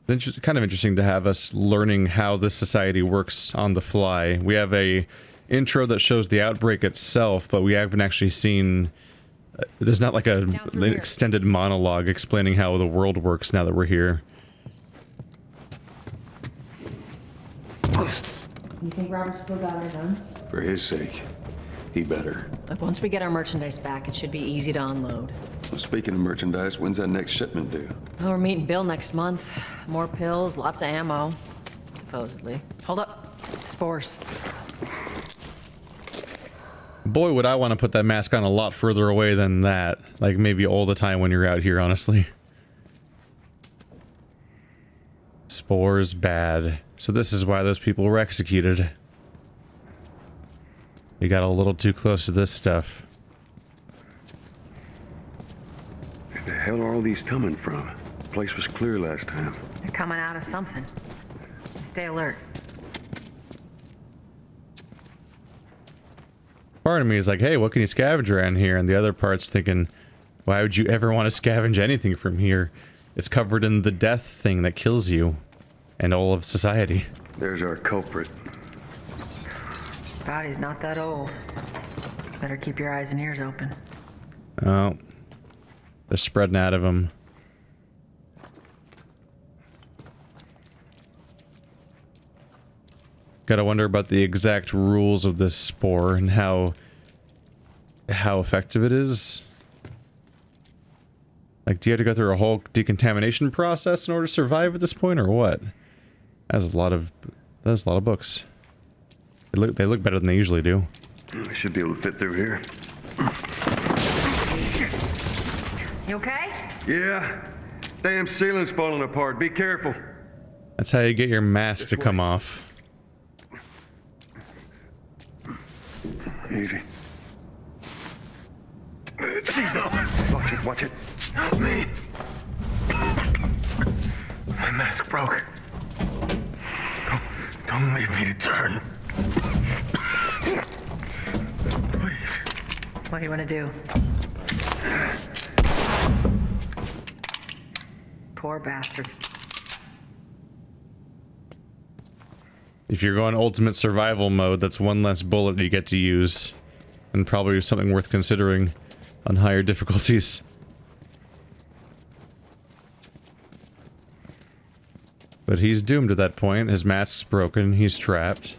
It's kind of interesting to have us learning how this society works on the fly. We have a intro that shows the outbreak itself, but we haven't actually seen... there's not like an extended monologue explaining how the world works now that we're here. You think Robert's still got our guns? For his sake, he better. Look, once we get our merchandise back, it should be easy to unload. Well, speaking of merchandise, when's that next shipment due? Well, we're meeting Bill next month. More pills, lots of ammo. Supposedly. Hold up. Spores. Boy, would I want to put that mask on a lot further away than that. Like, maybe all the time when you're out here, honestly. Spores bad. So this is why those people were executed. We got a little too close to this stuff. Where the hell are all these coming from? The place was clear last time. They're coming out of something. Stay alert. Part of me is like, hey, what can you scavenge around here? And the other part's thinking, why would you ever want to scavenge anything from here? It's covered in the death thing that kills you. And all of society. There's our culprit. Body's not that old. Better keep your eyes and ears open. Oh. They're spreading out of them. Gotta wonder about the exact rules of this spore and how effective it is. Like, do you have to go through a whole decontamination process in order to survive at this point, or what? That's a lot of books. They look better than they usually do. I should be able to fit through here. You okay? Yeah. Damn ceiling's falling apart. Be careful. That's how you get your mask to come off. Easy. Watch it, watch it. Help me. My mask broke. Don't leave me to turn. Please. What do you want to do? Poor bastard. If you're going ultimate survival mode, that's one less bullet you get to use. And probably something worth considering on higher difficulties. But he's doomed at that point. His mask's broken, he's trapped,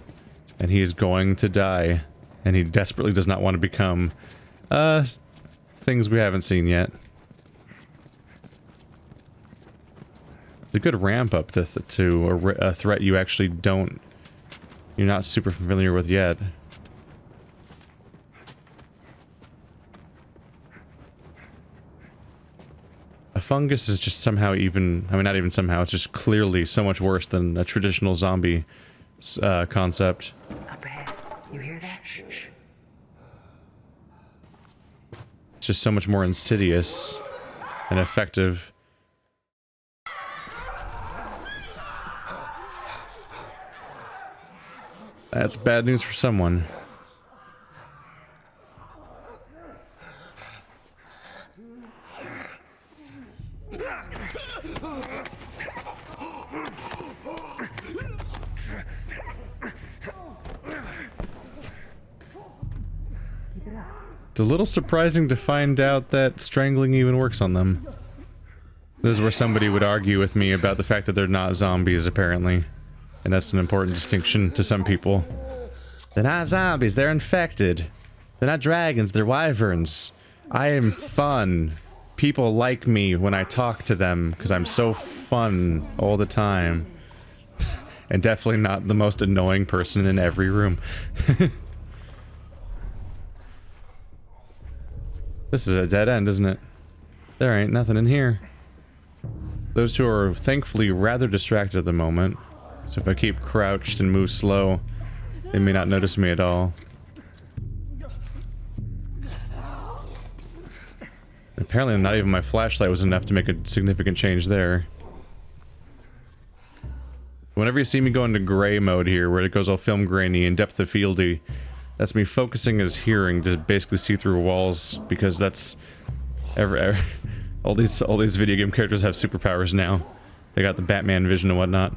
and he is going to die. And he desperately does not want to become, things we haven't seen yet. It's a good ramp up to a threat you actually you're not super familiar with yet. A fungus is just somehow I mean, not even somehow, it's just clearly so much worse than a traditional zombie concept. Up ahead. You hear that? Shh. It's just so much more insidious and effective. That's bad news for someone. It's a little surprising to find out that strangling even works on them. This is where somebody would argue with me about the fact that they're not zombies, apparently. And that's an important distinction to some people. They're not zombies, they're infected. They're not dragons, they're wyverns. I am fun. People like me when I talk to them, because I'm so fun all the time. And definitely not the most annoying person in every room. This is a dead end, isn't it? There ain't nothing in here. Those two are thankfully rather distracted at the moment. So if I keep crouched and move slow, they may not notice me at all. Apparently not even my flashlight was enough to make a significant change there. Whenever you see me go into gray mode here, where it goes all film grainy and depth of fieldy, that's me focusing as hearing to basically see through walls, because that's all these video game characters have superpowers now. They got the Batman vision and whatnot.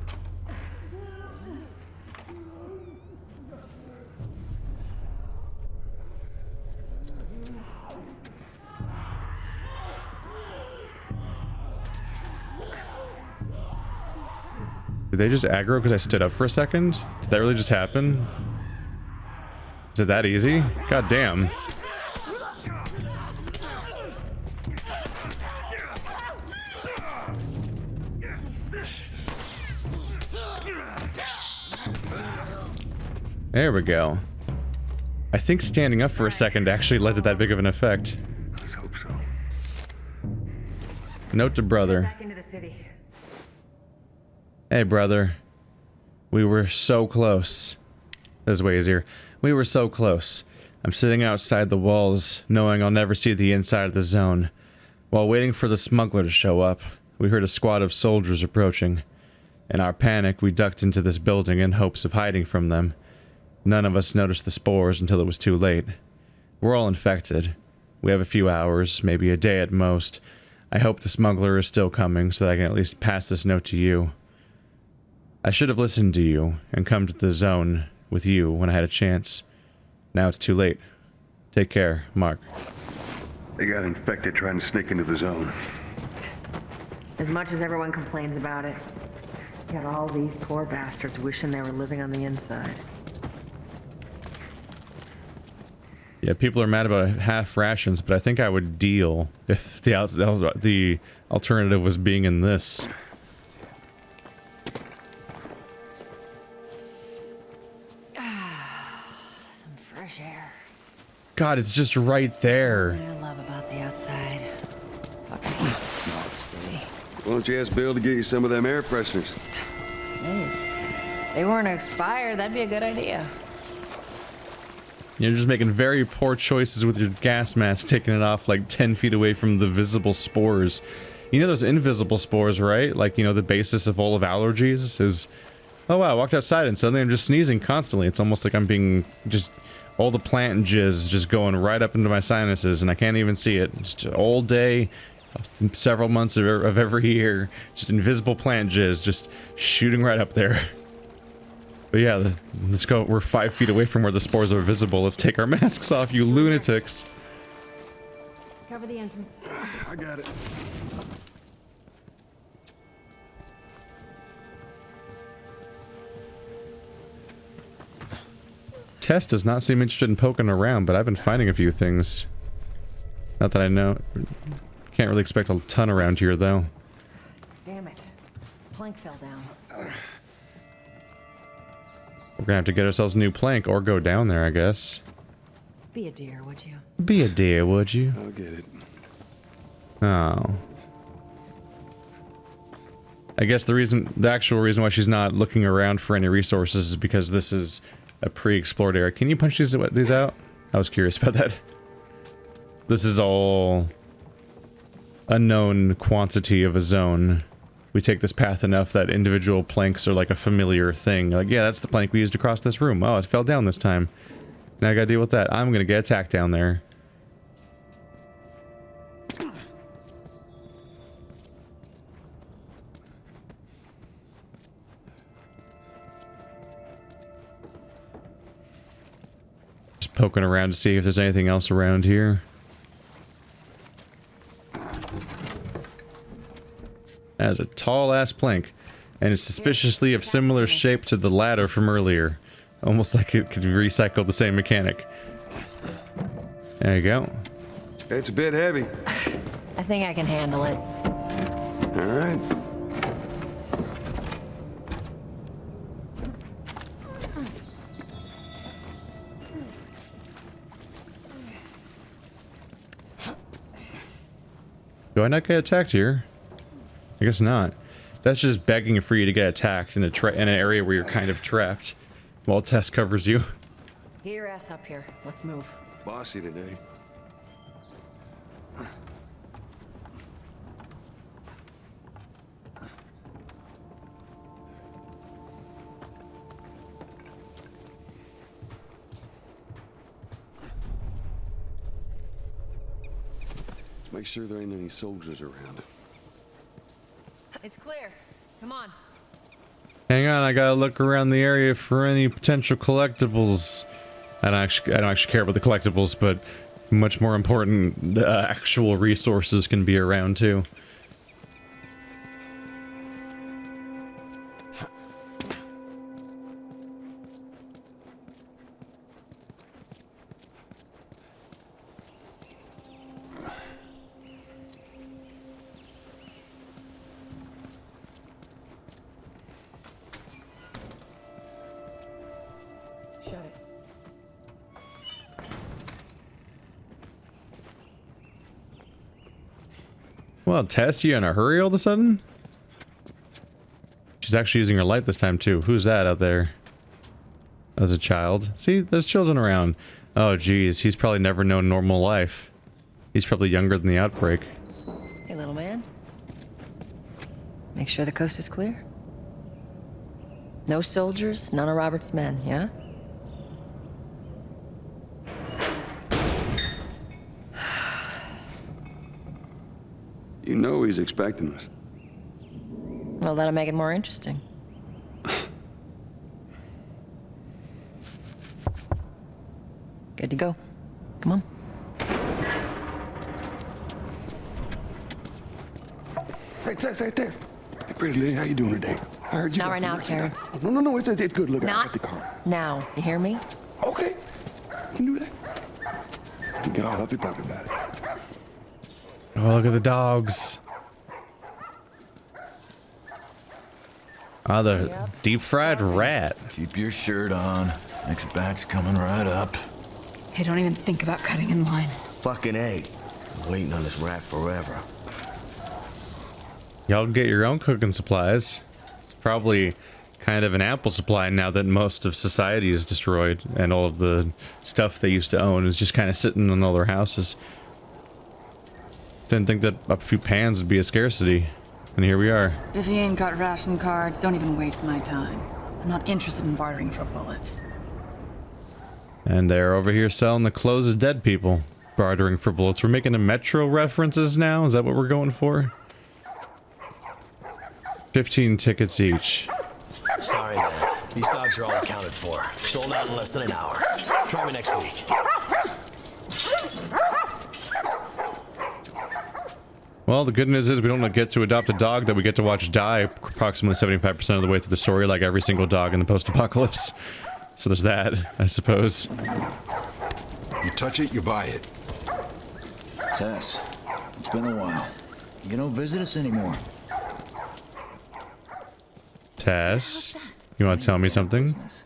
Did they just aggro because I stood up for a second? Did that really just happen? Is it that easy? God damn. There we go. I think standing up for a second actually led to that big of an effect. Let's hope so. Note to brother. Back into the city. Hey, brother. We were so close. This is way easier. We were so close. I'm sitting outside the walls, knowing I'll never see the inside of the zone. While waiting for the smuggler to show up, we heard a squad of soldiers approaching. In our panic, we ducked into this building in hopes of hiding from them. None of us noticed the spores until it was too late. We're all infected. We have a few hours, maybe a day at most. I hope the smuggler is still coming so that I can at least pass this note to you. I should have listened to you and come to the zone with you when I had a chance. Now it's too late. Take care, Mark. They got infected trying to sneak into the zone. As much as everyone complains about it, you got all these poor bastards wishing they were living on the inside. Yeah, people are mad about half rations, but I think I would deal if the alternative was being in this. Some fresh air. God, it's just right there. What I love about the outside. Fucking hate the smell of the city. Why don't you ask Bill to get you some of them air fresheners? Hey, they weren't expired. That'd be a good idea. You're just making very poor choices with your gas mask, taking it off like 10 feet away from the visible spores. You know those invisible spores, right? Like, you know, the basis of all of allergies is... Oh wow, I walked outside and suddenly I'm just sneezing constantly. It's almost like I'm being just... All the plant jizz just going right up into my sinuses and I can't even see it. Just all day, several months of every year, just invisible plant jizz just shooting right up there. But yeah, let's go. We're 5 feet away from where the spores are visible. Let's take our masks off, you lunatics. Cover the entrance. I got it. Tess does not seem interested in poking around, but I've been finding a few things. Not that I know. Can't really expect a ton around here, though. Damn it. Plank fell down. We're gonna have to get ourselves a new plank or go down there, I guess. Be a dear, would you? Be a dear, would you? I'll get it. Oh. I guess the actual reason why she's not looking around for any resources is because this is a pre-explored area. Can you punch these out? I was curious about that. This is all unknown quantity of a zone. We take this path enough that individual planks are like a familiar thing. Like, yeah, that's the plank we used to cross this room. Oh, it fell down this time. Now I gotta deal with that. I'm gonna get attacked down there. Just poking around to see if there's anything else around here. That is a tall-ass plank, and it's suspiciously of similar shape to the ladder from earlier. Almost like it could recycle the same mechanic. There you go. It's a bit heavy. I think I can handle it. All right. Do I not get attacked here? I guess not. That's just begging for you to get attacked in an area where you're kind of trapped while Tess covers you. Get your ass up here. Let's move. Bossy today. Make sure there ain't any soldiers around. It's clear. Come on. Hang on, I gotta look around the area for any potential collectibles. I don't actually care about the collectibles, but much more important, the actual resources can be around too. Shut it. Well, Tess, you in a hurry all of a sudden? She's actually using her light this time too. Who's that out there? As a child. See, there's children around. Oh geez, he's probably never known normal life. He's probably younger than the outbreak. Hey, little man. Make sure the coast is clear. No soldiers, none of Robert's men, yeah? You know he's expecting us. Well, that'll make it more interesting. Good to go. Come on. Hey, Tess. Hey, pretty lady, how you doing today? I heard you Not got right some now, work. Terrence. No, it's good. Look, I got Not the car. now. You hear me? Okay, you can do that. You get all huffy puffy about it. Oh, look at the dogs. Oh, the deep fried rat. Keep your shirt on. Next batch coming right up. Hey, don't even think about cutting in line. Fucking A. I'm waiting on this rat forever. Y'all can get your own cooking supplies. It's probably kind of an ample supply now that most of society is destroyed and all of the stuff they used to own is just kind of sitting in all their houses. Didn't think that a few pans would be a scarcity, and here we are. If you ain't got ration cards, don't even waste my time. I'm not interested in bartering for bullets. And they're over here selling the clothes of dead people, bartering for bullets. We're making a Metro references now? Is that what we're going for? 15 tickets each. Sorry, man. These dogs are all accounted for. Sold out in less than an hour. Try me next week. Well, the good news is we don't get to adopt a dog that we get to watch die approximately 75% of the way through the story, like every single dog in the post-apocalypse. So there's that, I suppose. You touch it, you buy it. Tess, it's been a while. You don't visit us anymore. Tess, you want to tell me something? Business.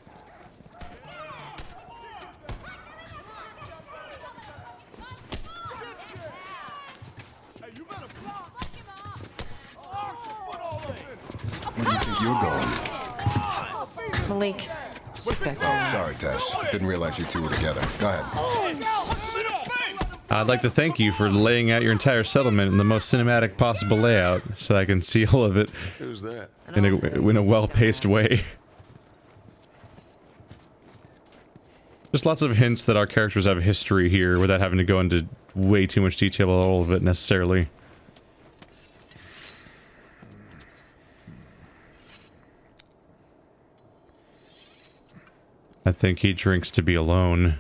Where do you think you're going? Malik. Sorry, Tess. Didn't realize you two were together. Go ahead. I'd like to thank you for laying out your entire settlement in the most cinematic possible layout, so I can see all of it Who's that? in a well-paced way. There's lots of hints that our characters have a history here without having to go into way too much detail about all of it necessarily. I think he drinks to be alone.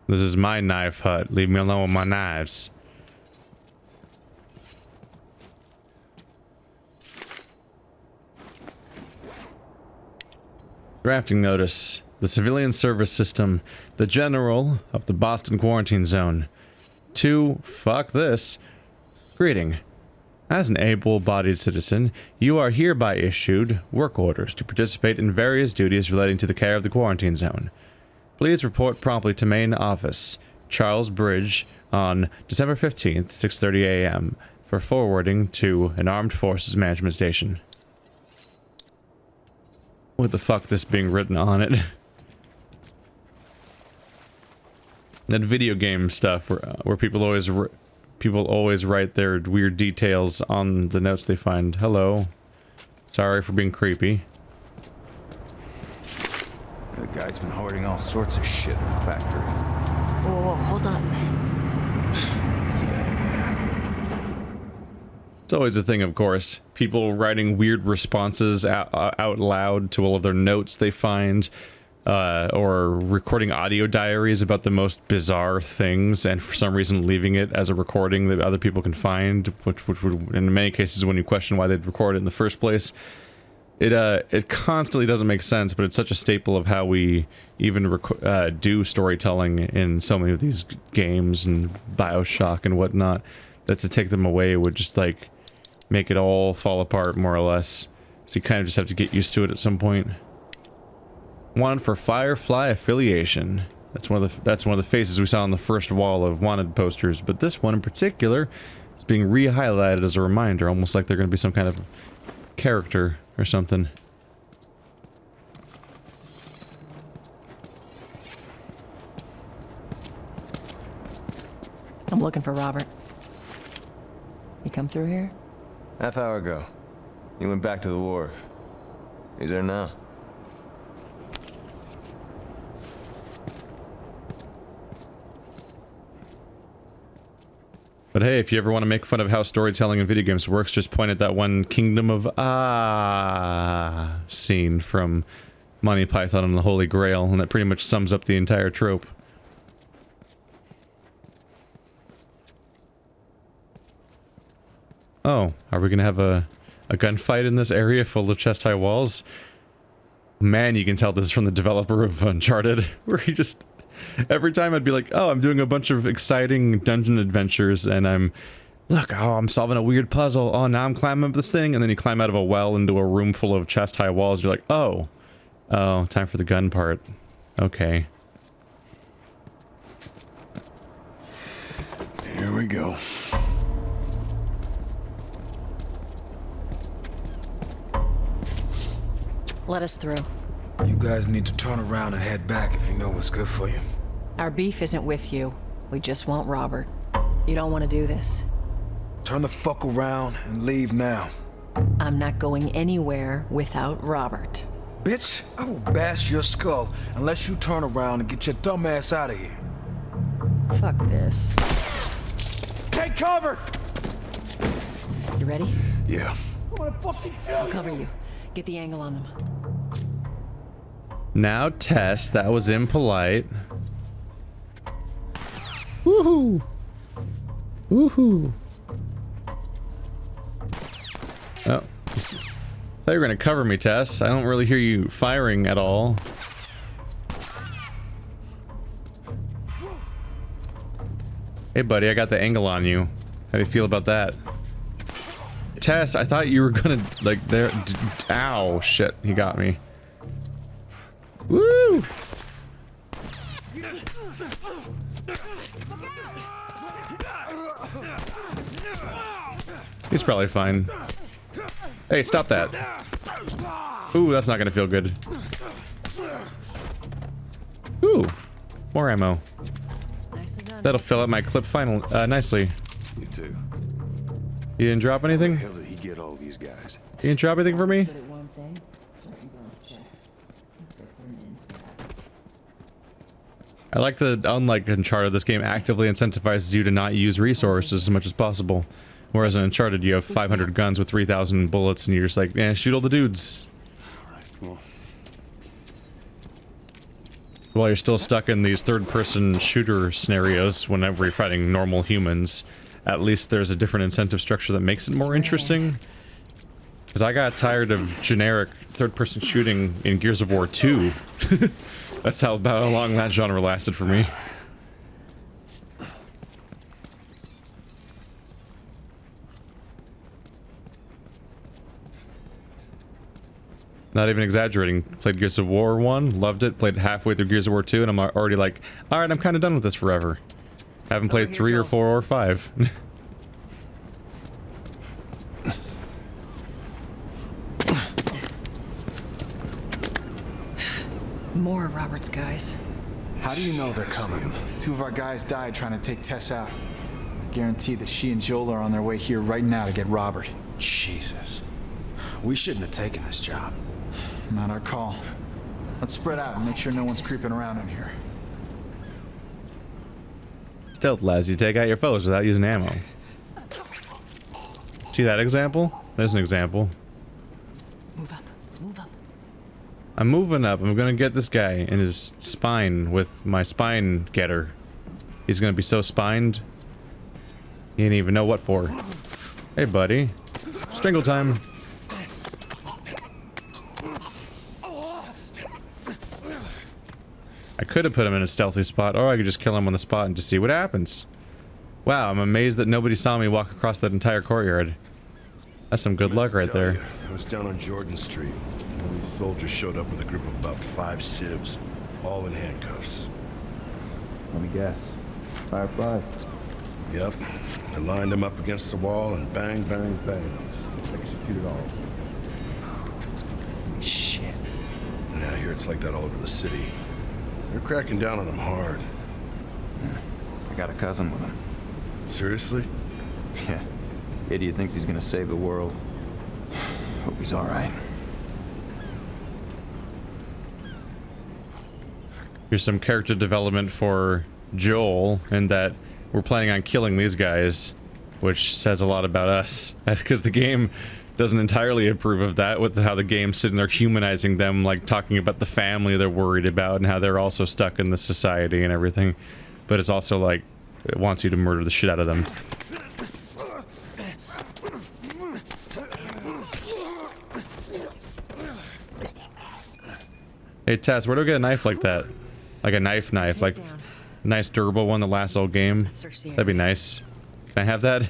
This is my knife hut. Leave me alone with my knives. Drafting notice. The civilian service system. The general of the Boston quarantine zone. To fuck this. Greeting. As an able-bodied citizen, you are hereby issued work orders to participate in various duties relating to the care of the quarantine zone. Please report promptly to main office, Charles Bridge, on December 15th, 6:30 a.m. for forwarding to an armed forces management station. What the fuck this being written on it? That video game stuff where people always write their weird details on the notes they find. Hello. Sorry for being creepy. The guy's been hoarding all sorts of shit in the factory. Whoa, hold on. It's always a thing, of course. People writing weird responses out loud to all of their notes they find, or recording audio diaries about the most bizarre things, and for some reason leaving it as a recording that other people can find, which would, in many cases, when you question why they'd record it in the first place. It constantly doesn't make sense, but it's such a staple of how we even do storytelling in so many of these games and BioShock and whatnot, that to take them away would just, like, make it all fall apart, more or less. So you kind of just have to get used to it at some point. Wanted for Firefly affiliation. That's one of the faces we saw on the first wall of wanted posters, but this one in particular is being re-highlighted as a reminder, almost like they're going to be some kind of character or something. I'm looking for Robert. You come through here? Half hour ago. He went back to the wharf. He's there now. But hey, if you ever want to make fun of how storytelling in video games works, just point at that one Kingdom of Ah scene from Monty Python and the Holy Grail, and that pretty much sums up the entire trope. Oh, are we gonna have a gunfight in this area full of chest-high walls? Man, you can tell this is from the developer of Uncharted, where he just... Every time I'd be like, oh, I'm doing a bunch of exciting dungeon adventures, and I'm solving a weird puzzle. Oh, now I'm climbing up this thing, and then you climb out of a well into a room full of chest-high walls. You're like, oh, time for the gun part. Okay. Here we go. Let us through. You guys need to turn around and head back if you know what's good for you. Our beef isn't with you. We just want Robert. You don't want to do this. Turn the fuck around and leave now. I'm not going anywhere without Robert. Bitch, I will bash your skull unless you turn around and get your dumb ass out of here. Fuck this. Take cover! You ready? Yeah. I'll cover you. Get the angle on them. Now, Tess, that was impolite. Woohoo! Woohoo! Oh, I thought you were gonna cover me, Tess. I don't really hear you firing at all. Hey, buddy, I got the angle on you. How do you feel about that? Tess, I thought you were gonna, like, there. Ow, shit, he got me. Woo! He's probably fine. Hey, stop that. Ooh, that's not gonna feel good. Ooh, more ammo. That'll fill out my clip nicely. You too. You didn't drop anything? How the hell did he get all these guys? You didn't drop anything for me? I like that, unlike Uncharted, this game actively incentivizes you to not use resources as much as possible. Whereas in Uncharted, you have 500 guns with 3,000 bullets, and you're just like, yeah, shoot all the dudes. Alright, well. While you're still stuck in these third-person shooter scenarios, whenever you're fighting normal humans, at least there's a different incentive structure that makes it more interesting. Because I got tired of generic third-person shooting in Gears of War 2. That's about how long that genre lasted for me. Not even exaggerating. Played Gears of War 1, loved it, played halfway through Gears of War 2, and I'm already like, alright, I'm kind of done with this forever. Haven't played 3 or 4 or 5. More Robert's guys. How do you know they're coming? 2 of our guys died trying to take Tess out. I guarantee that she and Joel are on their way here right now to get Robert. Jesus. We shouldn't have taken this job. Not our call. Let's spread out and make sure no one's creeping around in here. Stealth allows you to take out your foes without using ammo. See that example? There's an example. Move up. Move up. I'm moving up. I'm gonna get this guy in his spine with my spine getter. He's gonna be so spined. He didn't even know what for. Hey, buddy. Strangle time. I could have put him in a stealthy spot, or I could just kill him on the spot and just see what happens. Wow, I'm amazed that nobody saw me walk across that entire courtyard. That's some good luck right there. I was down on Jordan Street. These soldiers showed up with a group of about 5 civs, all in handcuffs. Let me guess. Fireflies. Yep. I lined them up against the wall and bang, bang, bang. Just executed all of them. Holy shit. Yeah, I hear it's like that all over the city. They're cracking down on them hard. Yeah. I got a cousin with him. Seriously? Yeah. Idiot thinks he's gonna save the world. Hope he's alright. Here's some character development for Joel, in that we're planning on killing these guys, which says a lot about us, because the game doesn't entirely approve of that, with how the game's sitting there humanizing them, like talking about the family they're worried about and how they're also stuck in the society and everything. But it's also like, it wants you to murder the shit out of them. Hey Tess, where do I get a knife like that? Like a knife, like a nice durable one that lasts all game. That'd be nice. Can I have that?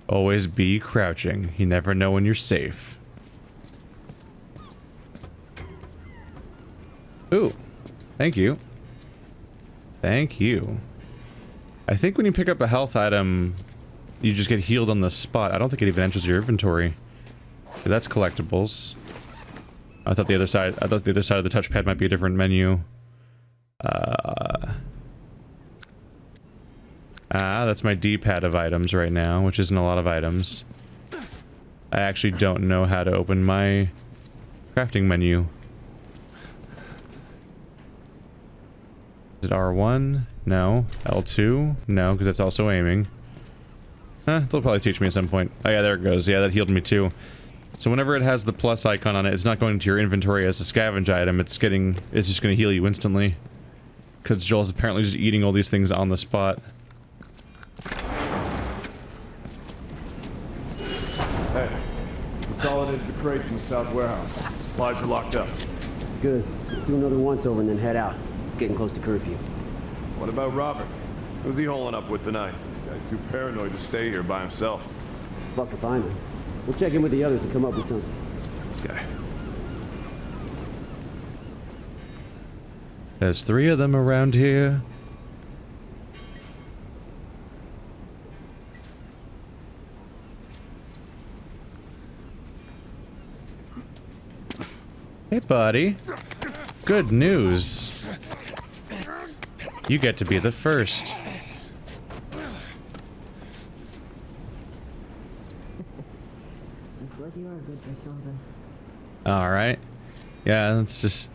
Always be crouching. You never know when you're safe. Ooh. Thank you. Thank you. I think when you pick up a health item, you just get healed on the spot. I don't think it even enters your inventory. Okay, that's collectibles. I thought the other side of the touchpad might be a different menu. That's my D-pad of items right now, which isn't a lot of items. I actually don't know how to open my crafting menu. Is it R1? No. L2? No, because that's also aiming. They'll probably teach me at some point. Oh yeah, there it goes. Yeah, that healed me too. So whenever it has the plus icon on it, it's not going to your inventory as a scavenge item. It's just going to heal you instantly. Because Joel's apparently just eating all these things on the spot. Hey, consolidated the crates in the south warehouse. Supplies are locked up. Good. Let's do another once over and then head out. It's getting close to curfew. What about Robert? Who's he holing up with tonight? Guy's too paranoid to stay here by himself. Fuck if I know. We'll check in with the others and come up with something. Okay. There's 3 of them around here. Hey, buddy. Good news. You get to be the first. You are good for something. Alright. Yeah, that's just...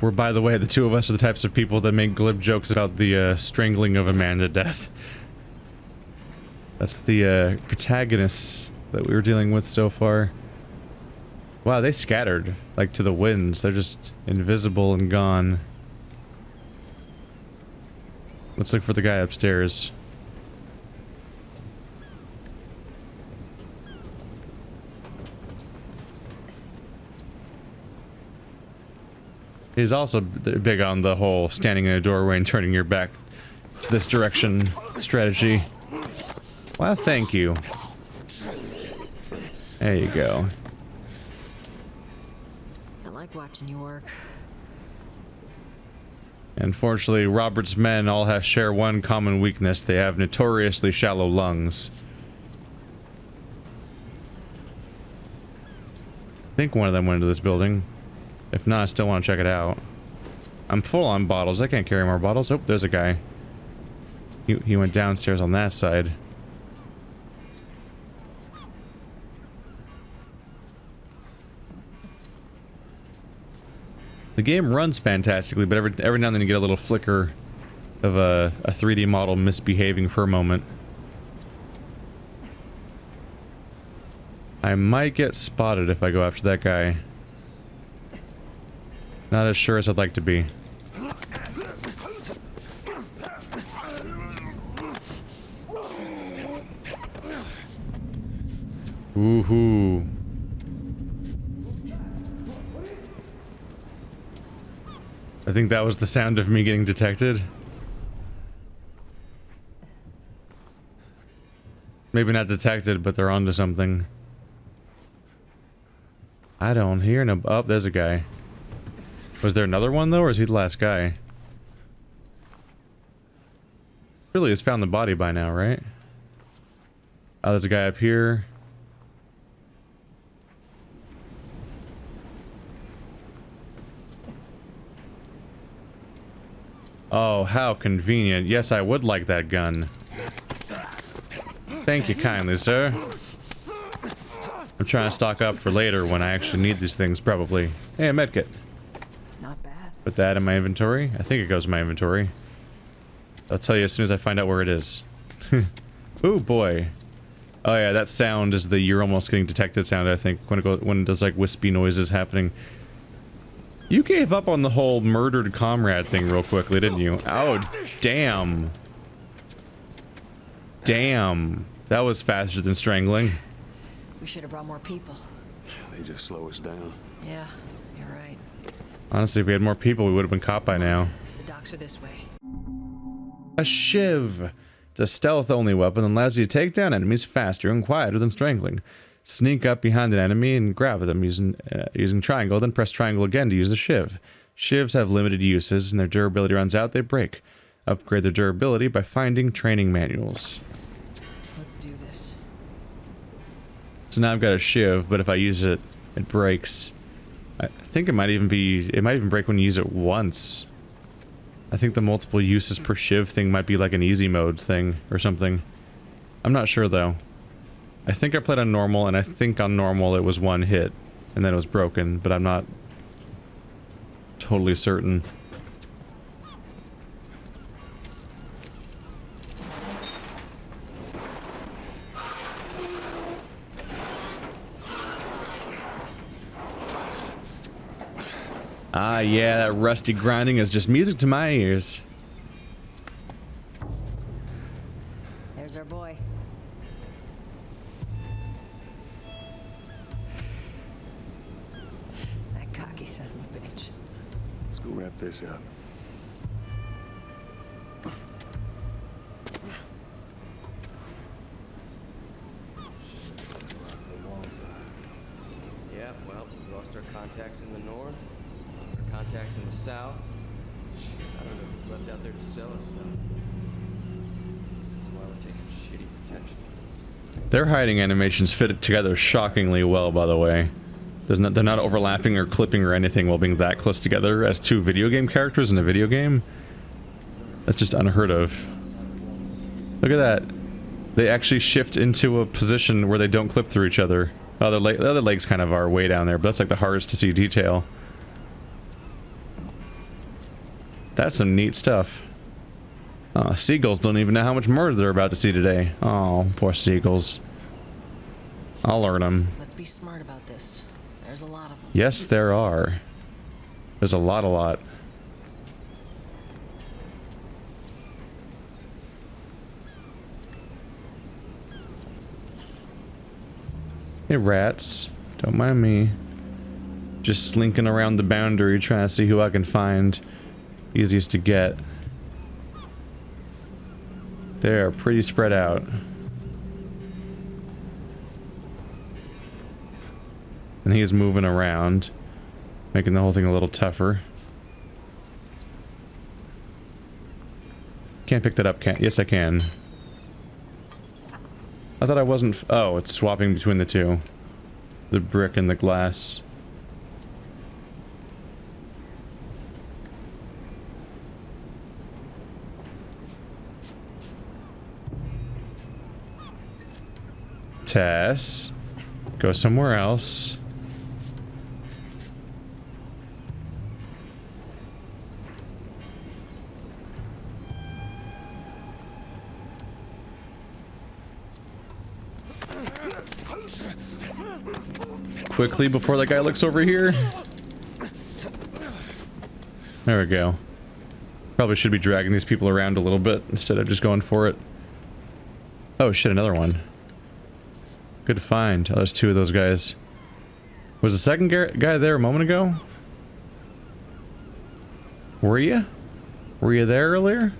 We're, by the way, the two of us are the types of people that make glib jokes about the strangling of a man to death. That's the protagonists that we were dealing with so far. Wow, they scattered, like, to the winds. They're just invisible and gone. Let's look for the guy upstairs. He's also big on the whole standing in a doorway and turning your back to this direction strategy. Well, thank you. There you go. I like watching you work. Unfortunately, Robert's men all share one common weakness. They have notoriously shallow lungs. I think one of them went into this building. If not, I still want to check it out. I'm full on bottles. I can't carry more bottles. Oh, there's a guy. He went downstairs on that side. The game runs fantastically, but every now and then you get a little flicker of a 3D model misbehaving for a moment. I might get spotted if I go after that guy. Not as sure as I'd like to be. Woohoo. I think that was the sound of me getting detected. Maybe not detected, but they're onto something. I don't hear no... Oh, there's a guy. Was there another one, though, or is he the last guy? Surely has found the body by now, right? Oh, there's a guy up here. Oh, how convenient. Yes, I would like that gun. Thank you kindly, sir. I'm trying to stock up for later when I actually need these things, probably. Hey, a medkit. Not bad. Put that in my inventory. I think it goes in my inventory. I'll tell you as soon as I find out where it is. Oh boy. Oh yeah, that sound is the you're almost getting detected sound, I think, when it does like wispy noises happening. You gave up on the whole murdered comrade thing real quickly, didn't you? Oh, damn. Damn. That was faster than strangling. We should have brought more people. They just slow us down. Yeah, you're right. Honestly, if we had more people, we would have been caught by now. The docks are this way. A shiv. It's a stealth-only weapon that allows you to take down enemies faster and quieter than strangling. Sneak up behind an enemy and grab them using triangle, then press triangle again to use the shiv. Shivs have limited uses, and their durability runs out, they break. Upgrade their durability by finding training manuals. Let's do this. So now I've got a shiv, but if I use it, it breaks. I think it might even break when you use it once. I think the multiple uses per shiv thing might be like an easy mode thing or something. I'm not sure though. I think I played on normal, and I think on normal it was one hit, and then it was broken, but I'm not totally certain. Ah, yeah, that rusty grinding is just music to my ears. There's our boy. That cocky son of a bitch. Let's go wrap this up. Yeah, well, we lost our contacts in the north, our contacts in the south. I don't know who's left out there to sell us stuff. This is why we're taking shitty protection. Their hiding animations fit together shockingly well, by the way. They're not overlapping or clipping or anything while being that close together as two video game characters in a video game. That's just unheard of. Look at that. They actually shift into a position where they don't clip through each other. Oh, the other legs kind of are way down there, but that's like the hardest to see detail. That's some neat stuff. Oh, seagulls don't even know how much murder they're about to see today. Oh, poor seagulls. I'll learn them. Let's be smart about this. There's a lot of them. Yes, there are. There's a lot. Hey, rats. Don't mind me. Just slinking around the boundary trying to see who I can find. Easiest to get. They're pretty spread out. And he's moving around, making the whole thing a little tougher. Can't pick that up, can? Yes, I can. I thought I wasn't. Oh, it's swapping between the two. The brick and the glass. Tess, go somewhere else. quickly before that guy looks over here. There we go. Probably should be dragging these people around a little bit instead of just going for it. Oh shit, another one. Good find. Oh, there's two of those guys. Was the second guy there a moment ago? Were you? Were you there earlier?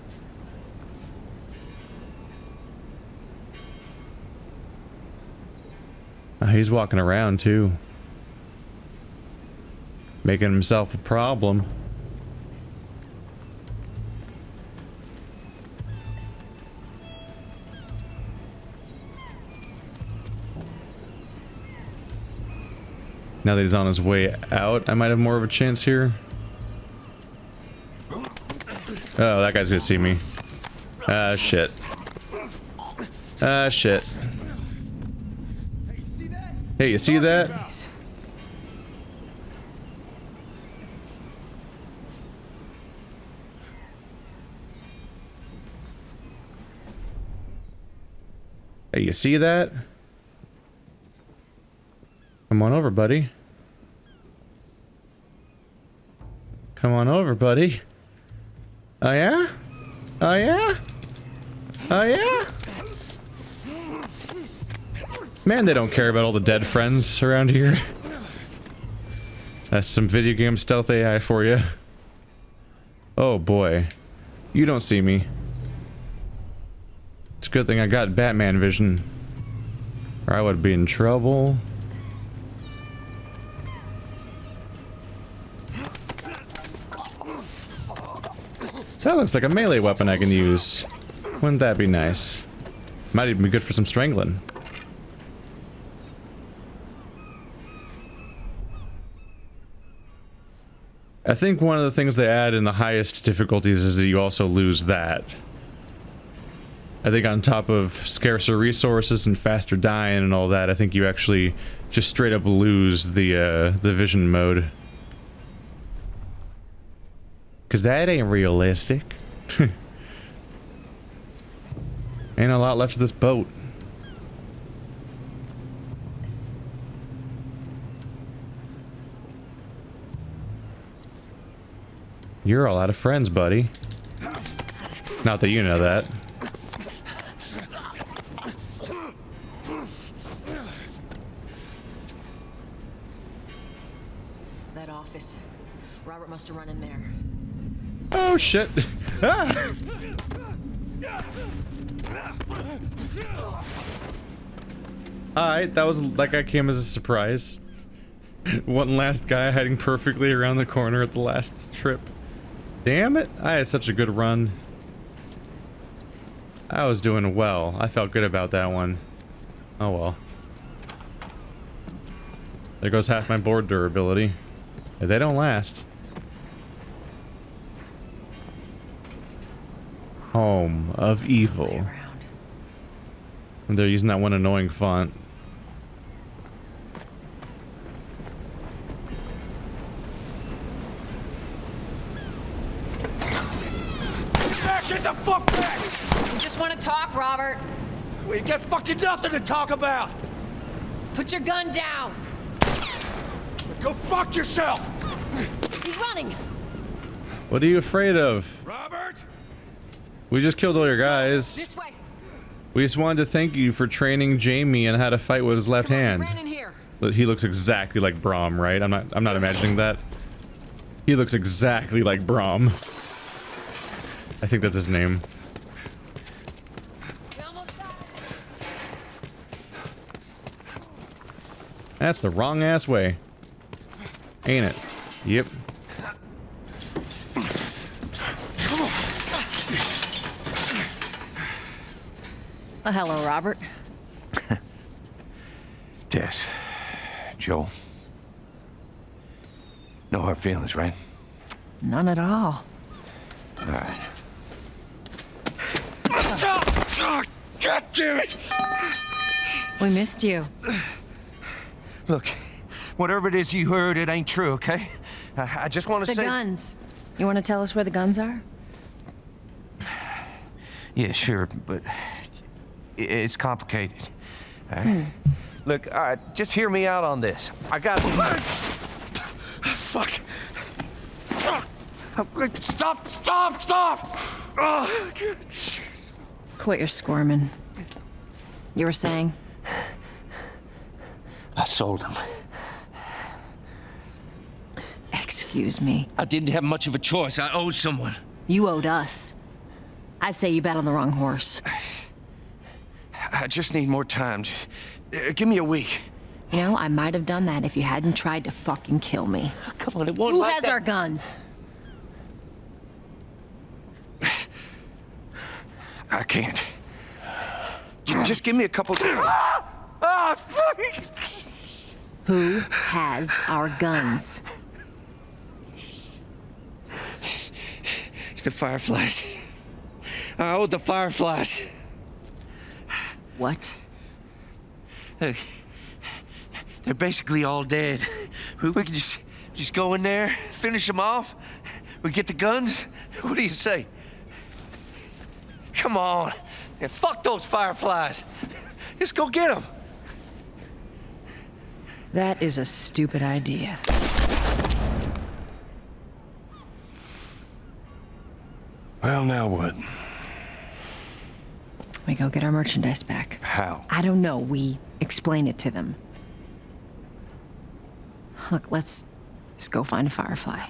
Oh, he's walking around too. Making himself a problem. Now that he's on his way out, I might have more of a chance here. Oh, that guy's gonna see me. Ah, shit. Ah, shit. Hey, you see that? Hey, you see that? Come on over, buddy. Come on over, buddy. Oh yeah? Oh yeah? Oh yeah? Man, they don't care about all the dead friends around here. That's some video game stealth AI for you. Oh boy. You don't see me. It's a good thing I got Batman vision, or I would be in trouble. That looks like a melee weapon I can use. Wouldn't that be nice? Might even be good for some strangling. I think one of the things they add in the highest difficulties is that you also lose that. I think on top of scarcer resources and faster dying and all that, I think you actually just straight up lose the vision mode. Cause that ain't realistic. Ain't a lot left of this boat. You're all out of friends, buddy. Not that you know that. That office. Robert must have run in there. Oh shit. Ah! Alright, that guy came as a surprise. One last guy hiding perfectly around the corner at the last trip. Damn it, I had such a good run. I was doing well. I felt good about that one. Oh well. There goes half my board durability. They don't last. Home of Evil. And they're using that one annoying font. Get the fuck back! We just want to talk, Robert. We got fucking nothing to talk about! Put your gun down! Go fuck yourself! He's running! What are you afraid of? Robert! We just killed all your guys. This way! We just wanted to thank you for training Jamie on how to fight with his left hand. Ran in here. He looks exactly like Brahm, right? I'm not imagining that. He looks exactly like Brahm. I think that's his name. That's the wrong ass way. Ain't it? Yep. Well, hello, Robert. Tess. Joel. No hard feelings, right? None at all. All right. God damn it! We missed you. Look, whatever it is you heard, it ain't true, okay? I just want to say... The guns. You want to tell us where the guns are? Yeah, sure, but it's complicated. All right? Look, all right, just hear me out on this. I got... Fuck. Stop! Oh. Quit your squirming. You were saying? I sold him. Excuse me. I didn't have much of a choice. I owed someone. You owed us. I'd say you bet on the wrong horse. I just need more time. Just, give me a week. You know, I might have done that if you hadn't tried to fucking kill me. Come on, it won't. Who like has that. our guns? I can't. Just give me a couple. Who has our guns? It's the Fireflies. I owed the Fireflies. What? Look, they're basically all dead. We could just go in there, finish them off. We get the guns. What do you say? Come on. Yeah, fuck those Fireflies. Just go get them. That is a stupid idea. Well, now what? We go get our merchandise back. How? I don't know. We explain it to them. Look, let's go find a Firefly.